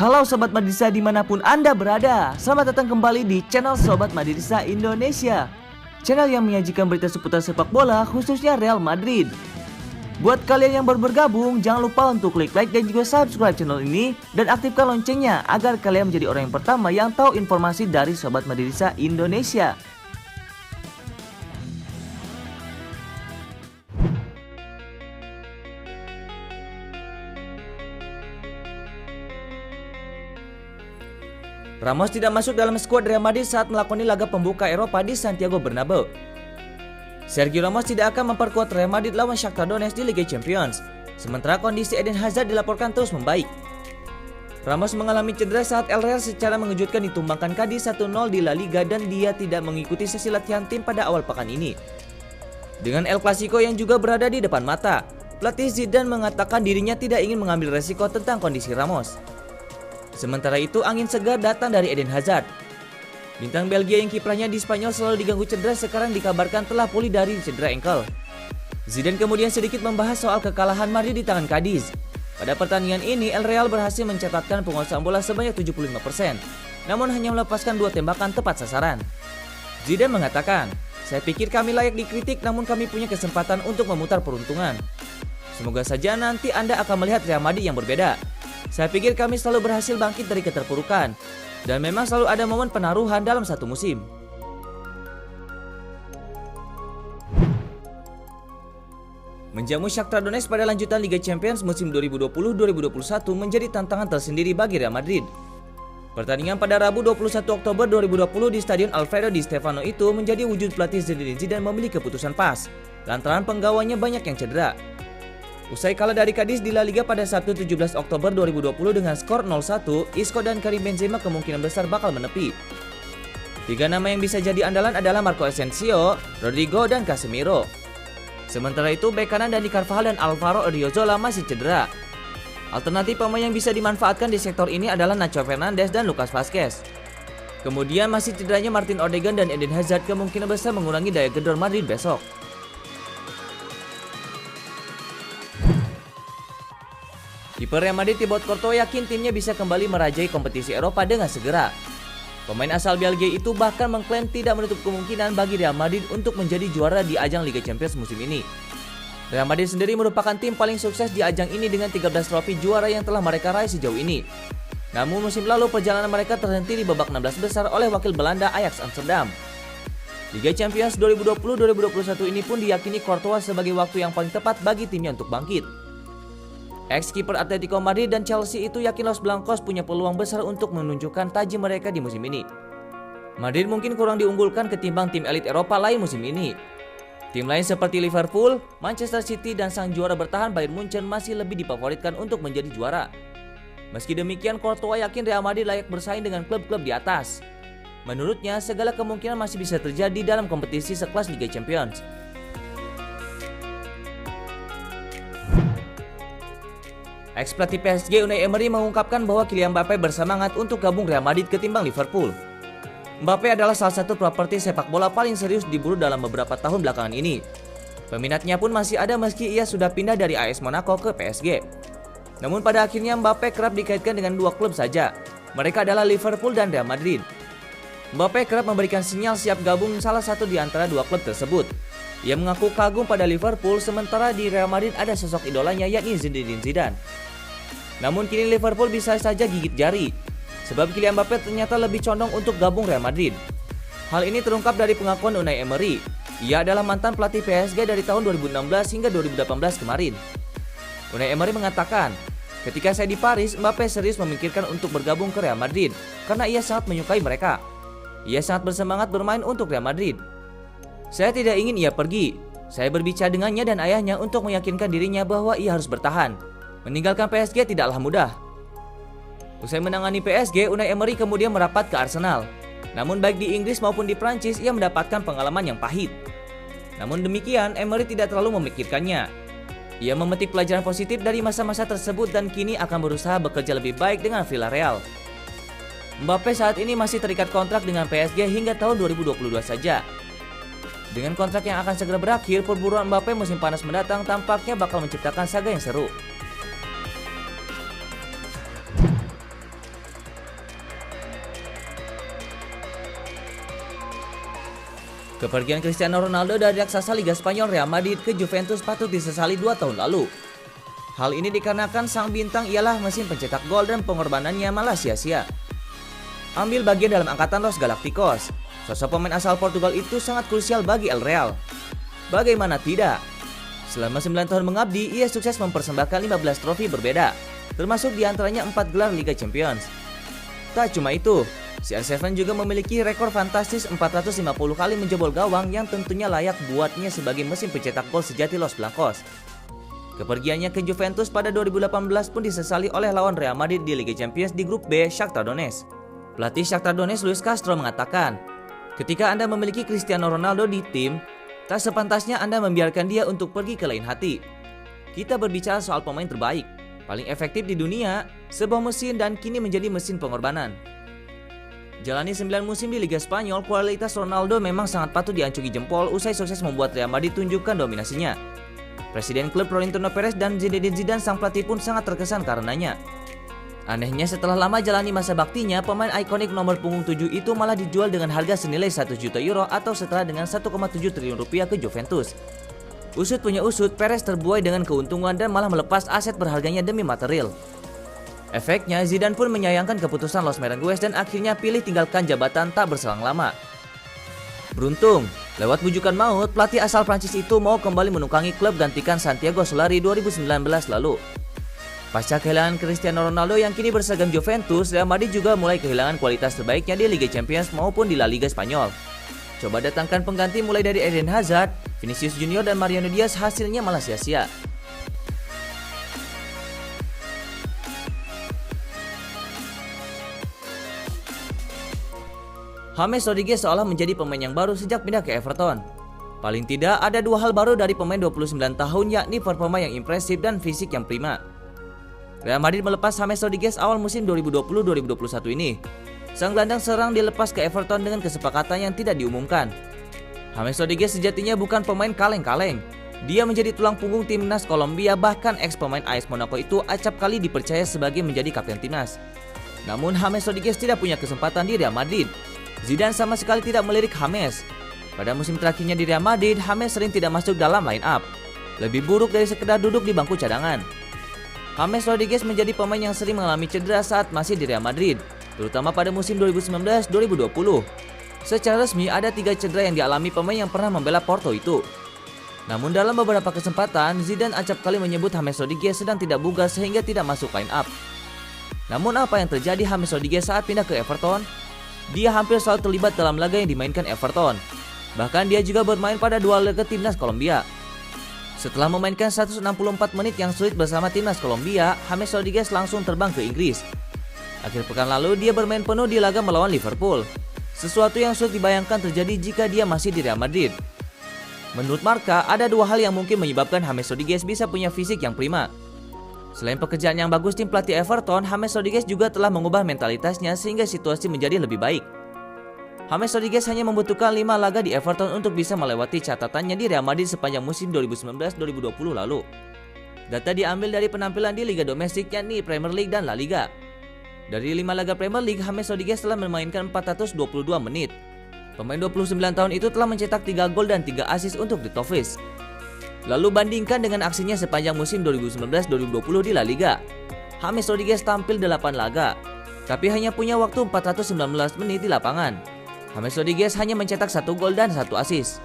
Halo Sobat Madridista dimanapun Anda berada. Selamat datang kembali di channel Sobat Madridista Indonesia, channel yang menyajikan berita seputar sepak bola khususnya Real Madrid. Buat kalian yang baru bergabung, jangan lupa untuk klik like dan juga subscribe channel ini dan aktifkan loncengnya agar kalian menjadi orang yang pertama yang tahu informasi dari Sobat Madridista Indonesia. Ramos tidak masuk dalam skuad Real Madrid saat melakoni laga pembuka Eropa di Santiago Bernabeu. Sergio Ramos tidak akan memperkuat Real Madrid lawan Shakhtar Donetsk di Liga Champions, sementara kondisi Eden Hazard dilaporkan terus membaik. Ramos mengalami cedera saat El Real secara mengejutkan ditumbangkan Cadiz 1-0 di La Liga dan dia tidak mengikuti sesi latihan tim pada awal pekan ini. Dengan El Clasico yang juga berada di depan mata, pelatih Zidane mengatakan dirinya tidak ingin mengambil resiko tentang kondisi Ramos. Sementara itu, angin segar datang dari Eden Hazard. Bintang Belgia yang kiprahnya di Spanyol selalu diganggu cedera sekarang dikabarkan telah pulih dari cedera engkel. Zidane kemudian sedikit membahas soal kekalahan Madrid di tangan Cadiz. Pada pertandingan ini, El Real berhasil mencatatkan penguasaan bola sebanyak 75%, namun hanya melepaskan 2 tembakan tepat sasaran. Zidane mengatakan, "Saya pikir kami layak dikritik, namun kami punya kesempatan untuk memutar peruntungan. Semoga saja nanti Anda akan melihat Real Madrid yang berbeda. Saya pikir kami selalu berhasil bangkit dari keterpurukan, dan memang selalu ada momen penaruhan dalam satu musim." Menjamu Shakhtar Donetsk pada lanjutan Liga Champions musim 2020-2021 menjadi tantangan tersendiri bagi Real Madrid. Pertandingan pada Rabu 21 Oktober 2020 di Stadion Alfredo Di Stefano itu menjadi wujud pelatih Zinedine Zidane memilih keputusan pas, lantaran penggawanya banyak yang cedera. Usai kalah dari Cadiz di La Liga pada Sabtu 17 Oktober 2020 dengan skor 0-1, Isco dan Karim Benzema kemungkinan besar bakal menepi. 3 nama yang bisa jadi andalan adalah Marco Asensio, Rodrigo, dan Casemiro. Sementara itu, bek kanan Dani Carvajal dan Alvaro Odriozola masih cedera. Alternatif pemain yang bisa dimanfaatkan di sektor ini adalah Nacho Fernandes dan Lucas Vazquez. Kemudian masih cederanya Martin Odegaard dan Eden Hazard kemungkinan besar mengurangi daya gedor Madrid besok. Kiper Real Madrid Thibaut Courtois yakin timnya bisa kembali merajai kompetisi Eropa dengan segera. Pemain asal Belgia itu bahkan mengklaim tidak menutup kemungkinan bagi Real Madrid untuk menjadi juara di ajang Liga Champions musim ini. Real Madrid sendiri merupakan tim paling sukses di ajang ini dengan 13 trofi juara yang telah mereka raih sejauh ini. Namun musim lalu perjalanan mereka terhenti di babak 16 besar oleh wakil Belanda Ajax Amsterdam. Liga Champions 2020-2021 ini pun diyakini Courtois sebagai waktu yang paling tepat bagi timnya untuk bangkit. Ex-kiper Atletico Madrid dan Chelsea itu yakin Los Blancos punya peluang besar untuk menunjukkan taji mereka di musim ini. Madrid mungkin kurang diunggulkan ketimbang tim elit Eropa lain musim ini. Tim lain seperti Liverpool, Manchester City, dan sang juara bertahan Bayern Munchen masih lebih difavoritkan untuk menjadi juara. Meski demikian, Courtois yakin Real Madrid layak bersaing dengan klub-klub di atas. Menurutnya, segala kemungkinan masih bisa terjadi dalam kompetisi sekelas Liga Champions. Ex-pelatih PSG Unai Emery mengungkapkan bahwa Kylian Mbappé bersemangat untuk gabung Real Madrid ketimbang Liverpool. Mbappé adalah salah satu properti sepak bola paling serius diburu dalam beberapa tahun belakangan ini. Peminatnya pun masih ada meski ia sudah pindah dari AS Monaco ke PSG. Namun pada akhirnya Mbappé kerap dikaitkan dengan 2 klub saja. Mereka adalah Liverpool dan Real Madrid. Mbappé kerap memberikan sinyal siap gabung salah satu di antara 2 klub tersebut. Ia mengaku kagum pada Liverpool, sementara di Real Madrid ada sosok idolanya yakni Zinedine Zidane. Namun kini Liverpool bisa saja gigit jari, sebab Kylian Mbappé ternyata lebih condong untuk gabung Real Madrid. Hal ini terungkap dari pengakuan Unai Emery. Ia adalah mantan pelatih PSG dari tahun 2016 hingga 2018 kemarin. Unai Emery mengatakan, "Ketika saya di Paris, Mbappé serius memikirkan untuk bergabung ke Real Madrid karena ia sangat menyukai mereka. Ia sangat bersemangat bermain untuk Real Madrid. Saya tidak ingin ia pergi. Saya berbicara dengannya dan ayahnya untuk meyakinkan dirinya bahwa ia harus bertahan. Meninggalkan PSG tidaklah mudah." Usai menangani PSG, Unai Emery kemudian merapat ke Arsenal. Namun baik di Inggris maupun di Prancis ia mendapatkan pengalaman yang pahit. Namun demikian, Emery tidak terlalu memikirkannya. Ia memetik pelajaran positif dari masa-masa tersebut dan kini akan berusaha bekerja lebih baik dengan Villarreal. Mbappé saat ini masih terikat kontrak dengan PSG hingga tahun 2022 saja. Dengan kontrak yang akan segera berakhir, perburuan Mbappé musim panas mendatang tampaknya bakal menciptakan saga yang seru. Kepergian Cristiano Ronaldo dari raksasa Liga Spanyol Real Madrid ke Juventus patut disesali 2 tahun lalu. Hal ini dikarenakan sang bintang ialah mesin pencetak gol dan pengorbanannya malah sia-sia. Ambil bagian dalam angkatan Los Galacticos, sosok pemain asal Portugal itu sangat krusial bagi El Real. Bagaimana tidak? Selama 9 tahun mengabdi, ia sukses mempersembahkan 15 trofi berbeda, termasuk diantaranya 4 gelar Liga Champions. Tak cuma itu, CR7 juga memiliki rekor fantastis 450 kali menjebol gawang yang tentunya layak buatnya sebagai mesin pencetak gol sejati Los Blancos. Kepergiannya ke Juventus pada 2018 pun disesali oleh lawan Real Madrid di Liga Champions di grup B Shakhtar Donetsk. Pelatih Shakhtar Donetsk Luis Castro mengatakan, "Ketika Anda memiliki Cristiano Ronaldo di tim, tak sepantasnya Anda membiarkan dia untuk pergi ke lain hati. Kita berbicara soal pemain terbaik, paling efektif di dunia, sebuah mesin dan kini menjadi mesin pengorbanan." Jalani 9 musim di Liga Spanyol, kualitas Ronaldo memang sangat patut diacungi jempol usai sukses membuat Real Madrid tunjukkan dominasinya. Presiden klub Florentino Perez dan Zinedine Zidane sang pelatih pun sangat terkesan karenanya. Anehnya setelah lama jalani masa baktinya, pemain ikonik nomor punggung 7 itu malah dijual dengan harga senilai 1 juta euro atau setara dengan 1,7 triliun rupiah ke Juventus. Usut punya usut, Perez terbuai dengan keuntungan dan malah melepas aset berharganya demi material. Efeknya, Zidane pun menyayangkan keputusan Los Merengues dan akhirnya pilih tinggalkan jabatan tak berselang lama. Beruntung, lewat bujukan maut, pelatih asal Prancis itu mau kembali menukangi klub gantikan Santiago Solari 2019 lalu. Pasca kehilangan Cristiano Ronaldo yang kini berseragam Juventus, Real Madrid juga mulai kehilangan kualitas terbaiknya di Liga Champions maupun di La Liga Spanyol. Coba datangkan pengganti mulai dari Eden Hazard, Vinicius Junior dan Mariano Diaz, hasilnya malah sia-sia. James Rodriguez seolah menjadi pemain yang baru sejak pindah ke Everton. Paling tidak ada 2 hal baru dari pemain 29 tahun, yakni performa yang impresif dan fisik yang prima. Real Madrid melepas James Rodriguez awal musim 2020-2021 ini. Sang gelandang serang dilepas ke Everton dengan kesepakatan yang tidak diumumkan. James Rodriguez sejatinya bukan pemain kaleng-kaleng. Dia menjadi tulang punggung timnas Kolombia, bahkan ex-pemain AS Monaco itu acap kali dipercaya sebagai menjadi kapten timnas. Namun James Rodriguez tidak punya kesempatan di Real Madrid. Zidane sama sekali tidak melirik James. Pada musim terakhirnya di Real Madrid, James sering tidak masuk dalam line up. Lebih buruk dari sekedar duduk di bangku cadangan. James Rodriguez menjadi pemain yang sering mengalami cedera saat masih di Real Madrid, terutama pada musim 2019-2020. Secara resmi ada 3 cedera yang dialami pemain yang pernah membela Porto itu. Namun dalam beberapa kesempatan, Zidane acap kali menyebut James Rodriguez sedang tidak bugar sehingga tidak masuk line up. Namun apa yang terjadi James Rodriguez saat pindah ke Everton? Dia hampir selalu terlibat dalam laga yang dimainkan Everton. Bahkan dia juga bermain pada 2 laga timnas Kolombia. Setelah memainkan 164 menit yang sulit bersama timnas Kolombia, James Rodriguez langsung terbang ke Inggris. Akhir pekan lalu dia bermain penuh di laga melawan Liverpool. Sesuatu yang sulit dibayangkan terjadi jika dia masih di Real Madrid. Menurut Marca, ada 2 hal yang mungkin menyebabkan James Rodriguez bisa punya fisik yang prima. Selain pekerjaan yang bagus tim pelatih Everton, James Rodriguez juga telah mengubah mentalitasnya sehingga situasi menjadi lebih baik. James Rodriguez hanya membutuhkan 5 laga di Everton untuk bisa melewati catatannya di Real Madrid sepanjang musim 2019-2020 lalu. Data diambil dari penampilan di liga domestik, yakni Premier League dan La Liga. Dari 5 laga Premier League, James Rodriguez telah memainkan 422 menit. Pemain 29 tahun itu telah mencetak 3 gol dan 3 assist untuk The Toffees. Lalu bandingkan dengan aksinya sepanjang musim 2019-2020 di La Liga. James Rodriguez tampil 8 laga, tapi hanya punya waktu 419 menit di lapangan. James Rodriguez hanya mencetak 1 gol dan 1 assist.